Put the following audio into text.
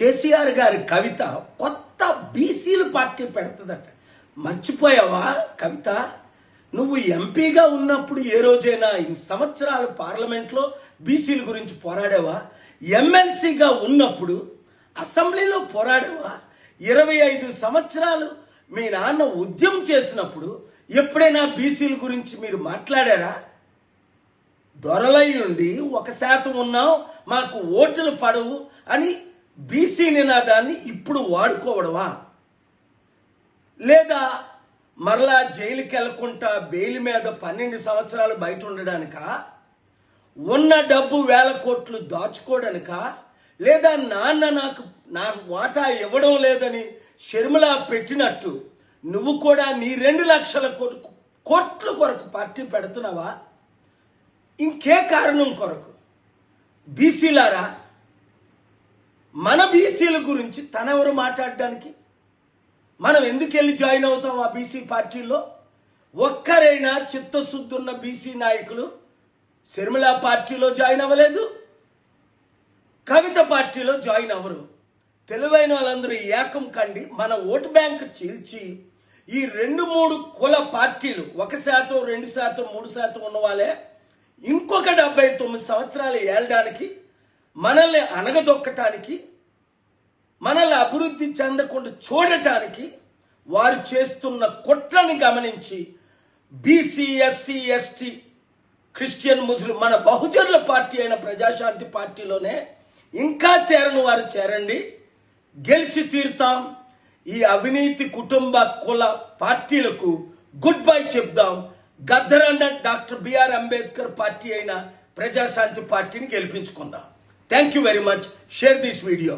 కేసీఆర్ గారి కవిత కొత్త బీసీలు పార్టీ పెడుతుందట. మర్చిపోయావా కవిత? నువ్వు ఎంపీగా ఉన్నప్పుడు ఏ రోజైనా ఇన్ని సంవత్సరాలు పార్లమెంట్లో బీసీల గురించి పోరాడావా? ఎమ్మెల్సీగా ఉన్నప్పుడు అసెంబ్లీలో పోరాడావా? 25 సంవత్సరాలు మీ నాన్న ఉద్యమం చేసినప్పుడు ఎప్పుడైనా బీసీల గురించి మీరు మాట్లాడారా? దొరలై ఉండి 1% ఉన్నాం, మాకు ఓట్లు పడవు అని బీసీ నినాదాన్ని ఇప్పుడు వాడుకోవడమా? లేదా మరలా జైలుకి వెళ్ళకుండా బెయిల్ మీద 12 సంవత్సరాలు బయట ఉండడానికా? ఉన్న డబ్బు 1000 కోట్లు దాచుకోవడానికా? లేదా నాన్న నాకు నా వాటా ఇవ్వడం లేదని షర్మిల పెట్టినట్టు నువ్వు కూడా నీ 2 లక్షల కోట్ల కొరకు పార్టీ పెడుతున్నావా? ఇంకే కారణం కొరకు? బీసీలారా, మన బీసీల గురించి తనెవరు మాట్లాడడానికి? మనం ఎందుకు వెళ్ళి జాయిన్ అవుతాం ఆ బీసీ పార్టీలో? ఒక్కరైనా చిత్తశుద్ధి ఉన్న బీసీ నాయకులు షర్మిల పార్టీలో జాయిన్ అవ్వలేదు, కవిత పార్టీలో జాయిన్ అవ్వరు. తెలివైన వాళ్ళందరూ ఏకం కండి మన ఓటు బ్యాంక్ చీల్చి ఈ 2-3 కుల పార్టీలు 1%, 2%, 3% ఉన్న వాళ్ళే ఇంకొక 79 సంవత్సరాలు ఏళ్ళడానికి, మనల్ని అనగదొక్కటానికి, మనల్ని అభివృద్ధి చెందకుండా చూడటానికి వారు చేస్తున్న కుట్రని గమనించి బీసీ, ఎస్సీ, ఎస్టీ, క్రిస్టియన్, ముస్లిం మన బహుజనుల పార్టీ అయిన ప్రజాశాంతి పార్టీలోనే ఇంకా చేరని వారు చేరండి, గెలిచి తీరుతాం. ఈ అవినీతి కుటుంబ కుల పార్టీలకు గుడ్ బై చెప్దాం. గద్దరన్న డాక్టర్ బిఆర్ అంబేద్కర్ పార్టీ అయిన ప్రజాశాంతి పార్టీని గెలిపించుకుందాం. Thank you very much. Share this video.